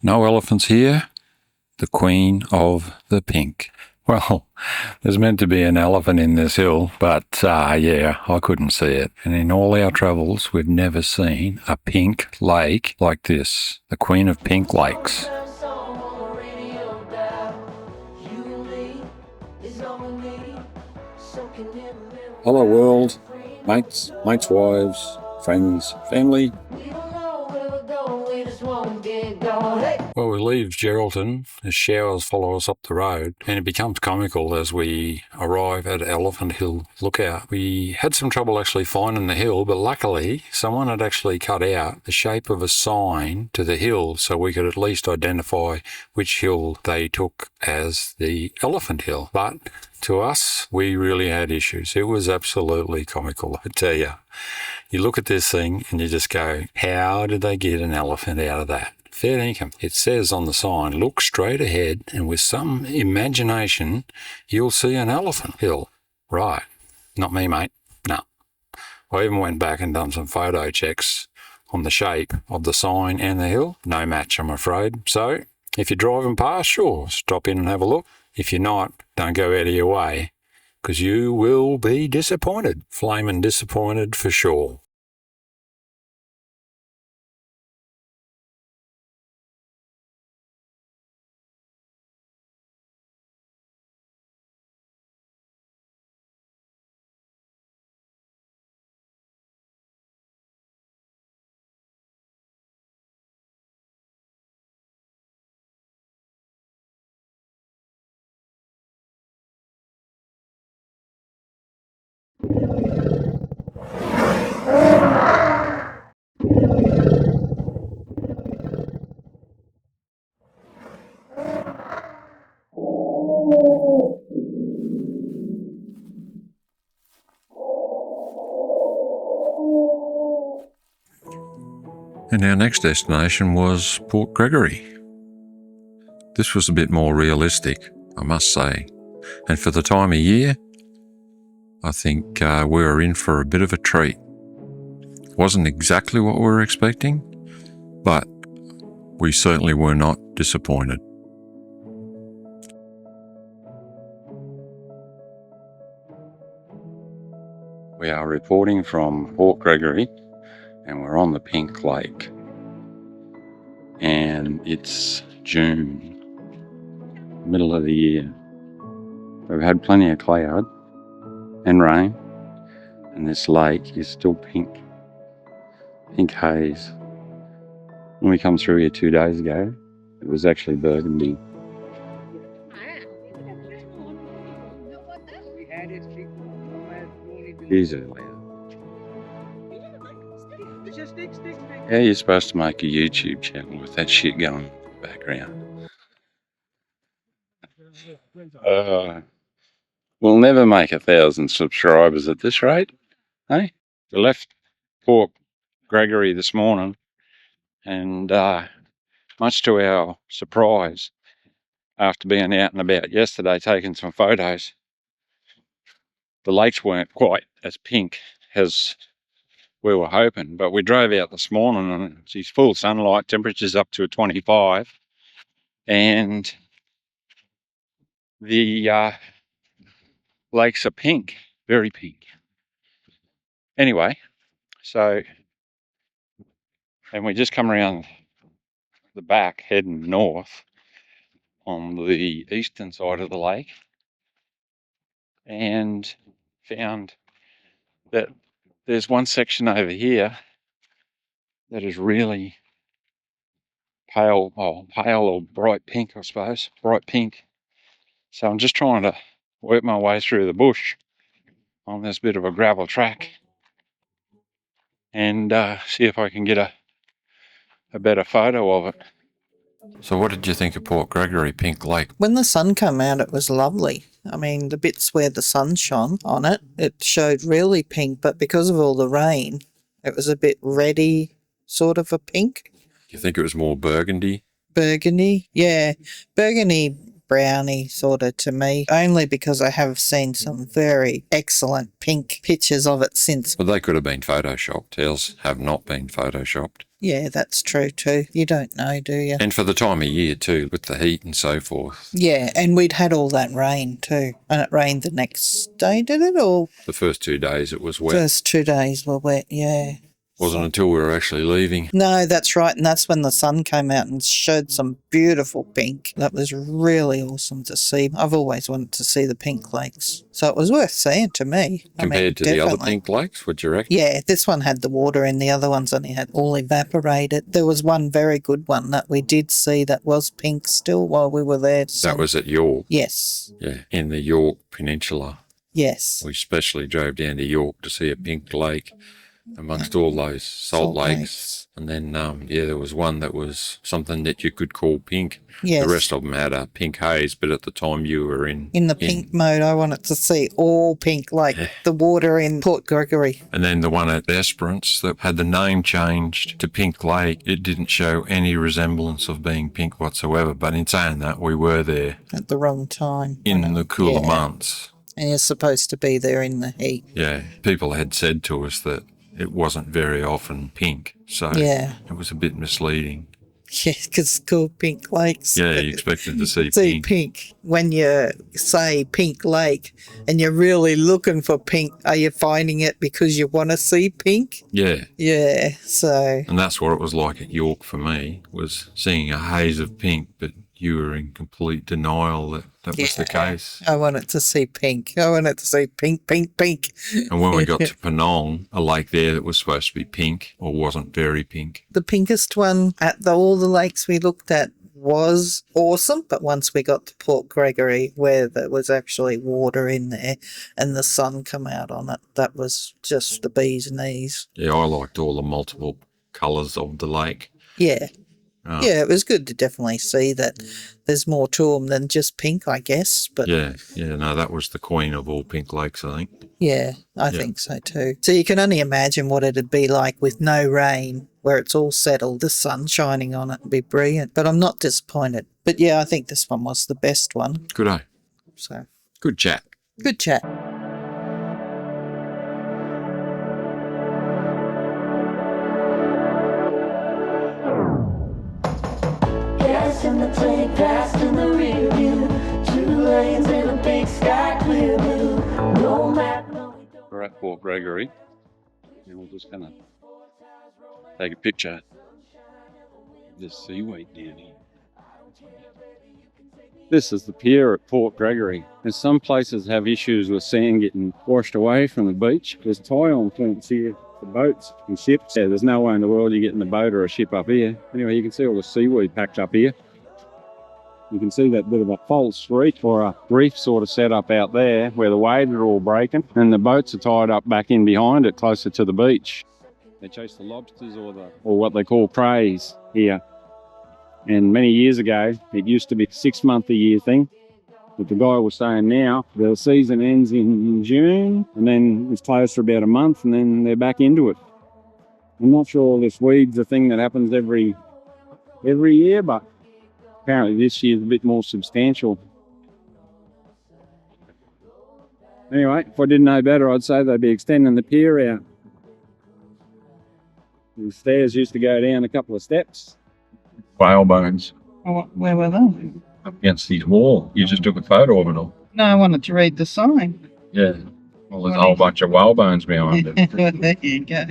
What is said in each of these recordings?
No elephants here. The Queen of the Pink. Well, there's meant to be an elephant in this hill, but yeah, I couldn't see it. And in all our travels, we've never seen a pink lake like this. The Queen of Pink Lakes. Hello world, mates, wives, friends, family. Well, we leave Geraldton as showers follow us up the road, and it becomes comical as we arrive at Elephant Hill Lookout. We had some trouble actually finding the hill, but luckily someone had actually cut out the shape of a sign to the hill so we could at least identify which hill they took as the Elephant Hill. But to us, we really had issues. It was absolutely comical, I tell you. You look at this thing and you just go, how did they get an elephant out of that? Fair income. It says on the sign, look straight ahead and with some imagination, you'll see an elephant hill. Right. Not me, mate. No. I even went back and done some photo checks on the shape of the sign and the hill. No match, I'm afraid. So, if you're driving past, sure, stop in and have a look. If you're not, don't go out of your way, because you will be disappointed. Flaming disappointed for sure. And our next destination was Port Gregory. This was a bit more realistic, I must say. And for the time of year, I think we were in for a bit of a treat. Wasn't exactly what we were expecting, but we certainly were not disappointed. We are reporting from Port Gregory, and we're on the Pink Lake. And it's June, middle of the year. We've had plenty of cloud and rain, and this lake is still pink haze. When we come through here 2 days ago, it was actually burgundy. Easily. How are you supposed to make a YouTube channel with that shit going in the background? We'll never make 1,000 subscribers at this rate, eh? We left Port Gregory this morning, and much to our surprise, after being out and about yesterday taking some photos, the lakes weren't quite as pink as we were hoping, but we drove out this morning and it's full sunlight, temperature's up to 25, and the lakes are pink, very pink. Anyway, so, and we just come around the back heading north on the eastern side of the lake and found that there's one section over here that is really pale or bright pink, I suppose, bright pink. So I'm just trying to work my way through the bush on this bit of a gravel track and see if I can get a better photo of it. So what did you think of Port Gregory Pink Lake? When the sun came out, it was lovely. I mean, the bits where the sun shone on it, it showed really pink, but because of all the rain, it was a bit reddy, sort of a pink. You think it was more burgundy? Burgundy, yeah. Burgundy brownie sort of to me, only because I have seen some very excellent pink pictures of it since. Well, they could have been photoshopped. Ours have not been photoshopped. Yeah, that's true too. You don't know, do you? And for the time of year too, with the heat and so forth. Yeah, and we'd had all that rain too. And it rained the next day, did it? Or The first 2 days it was wet. first 2 days were wet, yeah. Wasn't until we were actually leaving. No, that's right. And that's when the sun came out and showed some beautiful pink. That was really awesome to see. I've always wanted to see the pink lakes. So it was worth seeing to me. Compared to the other definitely. pink lakes, would you reckon? Yeah, this one had the water in, the other ones only had all evaporated. There was one very good one that we did see that was pink still while we were there. That was at York. Yes. Yeah, in the York Peninsula. Yes. We especially drove down to York to see a pink lake amongst all those salt lakes. And then, there was one that was something that you could call pink. Yes. The rest of them had a pink haze, but at the time you were in the pink mode, I wanted to see all pink, like the water in Port Gregory. And then the one at Esperance that had the name changed to Pink Lake, it didn't show any resemblance of being pink whatsoever. But in saying that, we were there At the wrong time. in the cooler months. And you're supposed to be there in the heat. Yeah, people had said to us that it wasn't very often pink, so it was a bit misleading. Yeah, because it's called Pink Lakes. Yeah, you expected to see pink. When you say Pink Lake and you're really looking for pink, are you finding it because you want to see pink? Yeah. Yeah, so... And that's what it was like at York for me, was seeing a haze of pink, but you were in complete denial that was the case. I wanted to see pink. I wanted to see pink, pink, pink. And when we got to Penong, a lake there that was supposed to be pink or wasn't very pink. The pinkest one at all the lakes we looked at was awesome, but once we got to Port Gregory, where there was actually water in there and the sun come out on it, that was just the bee's knees. Yeah, I liked all the multiple colours of the lake. Yeah. Yeah, it was good to definitely see that there's more to them than just pink, I guess. But no, that was the queen of all pink lakes, I think. Yeah, I think so too. So you can only imagine what it'd be like with no rain, where it's all settled, the sun shining on it. It'd be brilliant. But I'm not disappointed. But yeah, I think this one was the best one. Good day. So good chat. Good chat. Gas in the tank, gas in the rear view. 2 lanes in a big sky clear blue. No map, no. We're at Port Gregory, and we're just going to take a picture of this seaweed down here. This is the pier at Port Gregory. And some places have issues with sand getting washed away from the beach. There's tie-on points here for boats and ships. Yeah, there's no way in the world you're getting a boat or a ship up here. Anyway, you can see all the seaweed packed up here. You can see that bit of a false reef or a reef sort of set up out there where the waves are all breaking and the boats are tied up back in behind it closer to the beach. They chase the lobsters or what they call praise here. And many years ago, it used to be a 6-month-a-year thing. But the guy was saying now the season ends in June and then it's closed for about a month and then they're back into it. I'm not sure this weed's a thing that happens every year, but apparently this year's a bit more substantial. Anyway, if I didn't know better, I'd say they'd be extending the pier out. The stairs used to go down a couple of steps. Whale bones Oh, where were they? up against his wall. You just took a photo of it all. No, I wanted to read the sign. Yeah. Well, there's a whole bunch of whale bones behind it. There you go.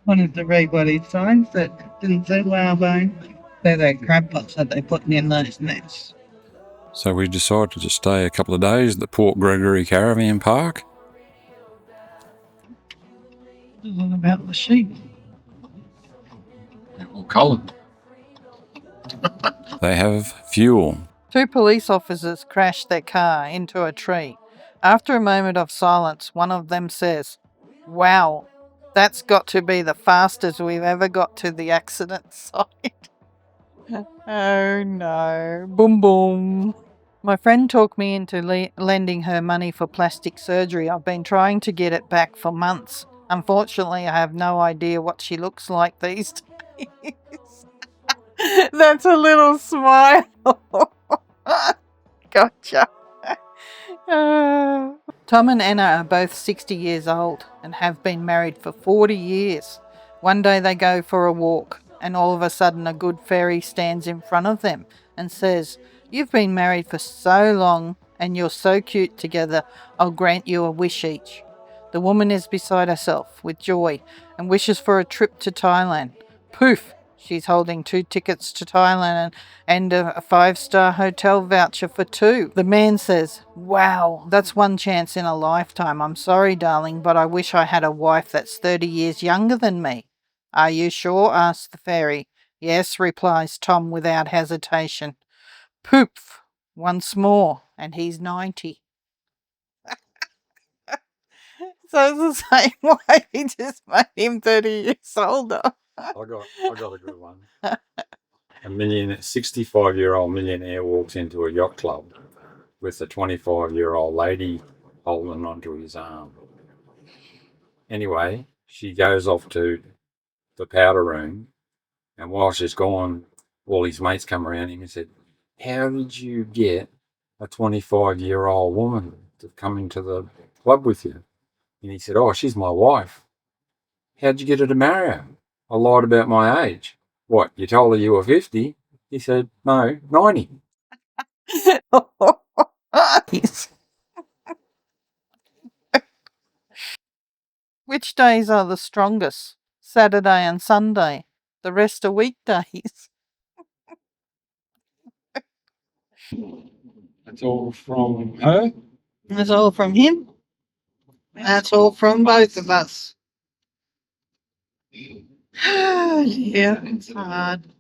Wanted to read what he signs that didn't say whalebone. They're the crab pots that they're putting in those nets. So we decided to stay a couple of days at the Port Gregory Caravan Park. It's all about the sheep. They're all coloured. They have fuel. 2 police officers crashed their car into a tree. After a moment of silence, one of them says, "Wow, that's got to be the fastest we've ever got to the accident site." Oh no. Boom boom. My friend talked me into lending her money for plastic surgery. I've been trying to get it back for months. Unfortunately, I have no idea what she looks like these days. That's a little smile. Gotcha. Tom and Anna are both 60 years old and have been married for 40 years. One day they go for a walk. and all of a sudden a good fairy stands in front of them and says, "You've been married for so long and you're so cute together, I'll grant you a wish each." The woman is beside herself with joy and wishes for a trip to Thailand. Poof! She's holding 2 tickets to Thailand and a 5-star hotel voucher for 2. The man says, "Wow, that's one chance in a lifetime. I'm sorry, darling, but I wish I had a wife that's 30 years younger than me." "Are you sure?" asks the fairy. "Yes," replies Tom without hesitation. Poof! Once more, and he's 90. So it's the same way, he just made him 30 years older. I got a good one. A 65-year-old millionaire walks into a yacht club with a 25-year-old lady holding onto his arm. Anyway, she goes off to the powder room, and while she's gone, all his mates come around him and said, "How did you get a 25-year-old woman to come into the club with you?" And he said, "Oh, she's my wife." "How'd you get her to marry her?" "I lied about my age." "What, you told her you were 50? He said, "No, 90. Which days are the strongest? Saturday and Sunday. The rest are weekdays. That's all from her. That's all from him. That's all from both of us. Yeah, it's hard.